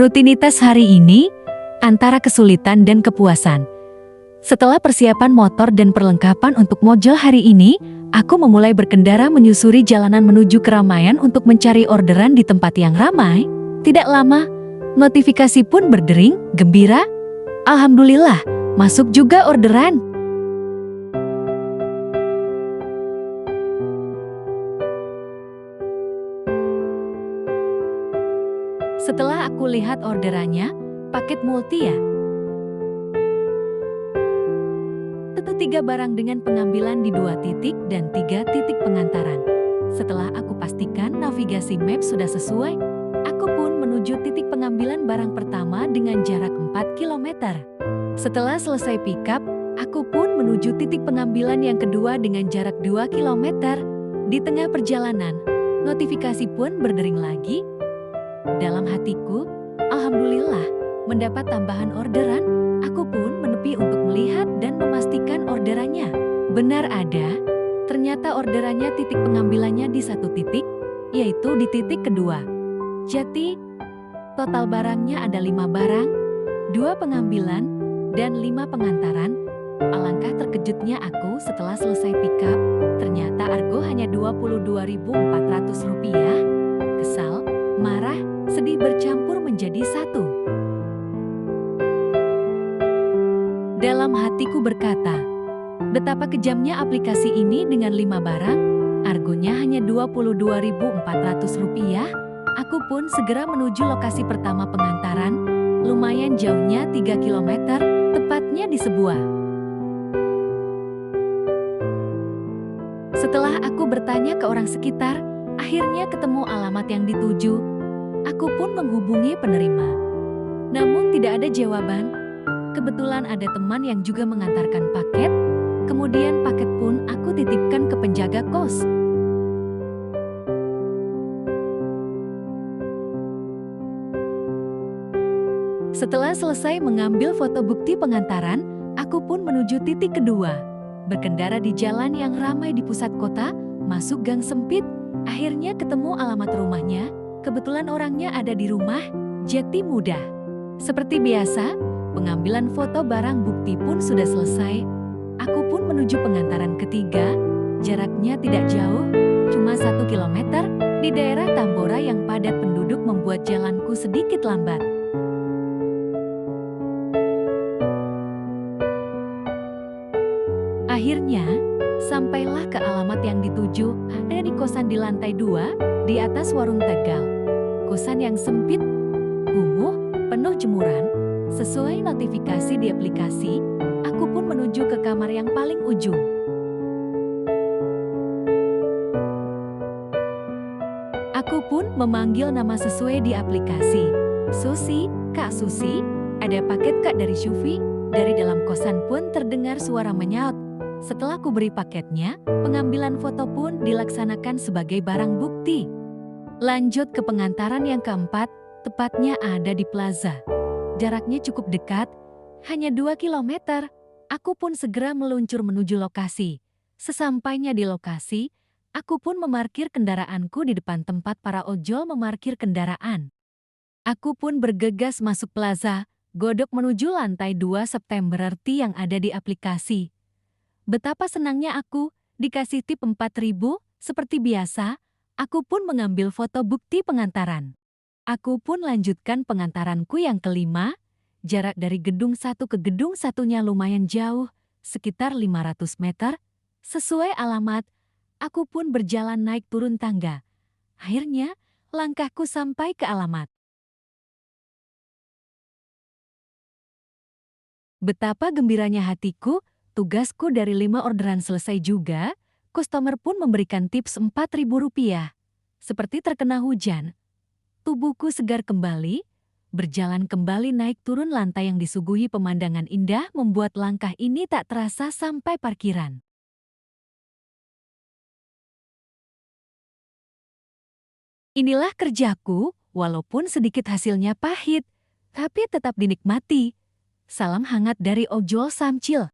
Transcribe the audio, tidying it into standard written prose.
Rutinitas hari ini antara kesulitan dan kepuasan. Setelah persiapan motor dan perlengkapan untuk mojol hari ini, aku memulai berkendara menyusuri jalanan menuju keramaian untuk mencari orderan di tempat yang ramai. Tidak lama, notifikasi pun berdering, gembira. Alhamdulillah, masuk juga orderan. Setelah aku lihat orderannya, paket multi ya. Tentu 3 barang dengan pengambilan di 2 titik dan 3 titik pengantaran. Setelah aku pastikan navigasi map sudah sesuai, aku pun menuju titik pengambilan barang pertama dengan jarak 4 km. Setelah selesai pick up, aku pun menuju titik pengambilan yang kedua dengan jarak 2 km. Di tengah perjalanan, notifikasi pun berdering lagi. Dalam hatiku, alhamdulillah, mendapat tambahan orderan, aku pun menepi untuk melihat dan memastikan orderannya. Benar ada, ternyata orderannya titik pengambilannya di 1 titik, yaitu di titik kedua. Jadi, total barangnya ada 5 barang, 2 pengambilan, dan 5 pengantaran. Alangkah terkejutnya aku setelah selesai pick up, ternyata argo hanya Rp22.400. Kesal, marah, sedih bercampur menjadi satu. Dalam hatiku berkata, betapa kejamnya aplikasi ini dengan 5 barang, argonya hanya Rp22.400. Aku pun segera menuju lokasi pertama pengantaran, lumayan jauhnya 3 km, tepatnya di sebuah. Setelah aku bertanya ke orang sekitar, akhirnya ketemu alamat yang dituju. Aku pun menghubungi penerima. Namun tidak ada jawaban. Kebetulan ada teman yang juga mengantarkan paket. Kemudian paket pun aku titipkan ke penjaga kos. Setelah selesai mengambil foto bukti pengantaran, aku pun menuju titik kedua. Berkendara di jalan yang ramai di pusat kota, masuk gang sempit, akhirnya ketemu alamat rumahnya. Kebetulan orangnya ada di rumah, jadi mudah. Seperti biasa, pengambilan foto barang bukti pun sudah selesai. Aku pun menuju pengantaran ketiga, jaraknya tidak jauh, cuma 1 km, di daerah Tambora yang padat penduduk membuat jalanku sedikit lambat. Akhirnya, sampailah ke alamat yang dituju, ada di kosan di lantai 2, di atas warung Tegal. Kosan yang sempit, kumuh, penuh jemuran. Sesuai notifikasi di aplikasi, aku pun menuju ke kamar yang paling ujung. Aku pun memanggil nama sesuai di aplikasi. Susi, Kak Susi, ada paket Kak dari Syufi. Dari dalam kosan pun terdengar suara menyaut. Setelah ku beri paketnya, pengambilan foto pun dilaksanakan sebagai barang bukti. Lanjut ke pengantaran yang keempat, tepatnya ada di plaza. Jaraknya cukup dekat, hanya 2 km. Aku pun segera meluncur menuju lokasi. Sesampainya di lokasi, aku pun memarkir kendaraanku di depan tempat para ojol memarkir kendaraan. Aku pun bergegas masuk plaza, godok menuju lantai 2 September RT yang ada di aplikasi. Betapa senangnya aku, dikasih tip 4.000, seperti biasa, aku pun mengambil foto bukti pengantaran. Aku pun lanjutkan pengantaranku yang kelima, jarak dari gedung satu ke gedung satunya lumayan jauh, sekitar 500 meter. Sesuai alamat, aku pun berjalan naik turun tangga. Akhirnya, langkahku sampai ke alamat. Betapa gembiranya hatiku, tugasku dari 5 orderan selesai juga, customer pun memberikan tips Rp4.000. Seperti terkena hujan. Tubuhku segar kembali, berjalan kembali naik turun lantai yang disuguhi pemandangan indah membuat langkah ini tak terasa sampai parkiran. Inilah kerjaku, walaupun sedikit hasilnya pahit, tapi tetap dinikmati. Salam hangat dari Ojol Samcil.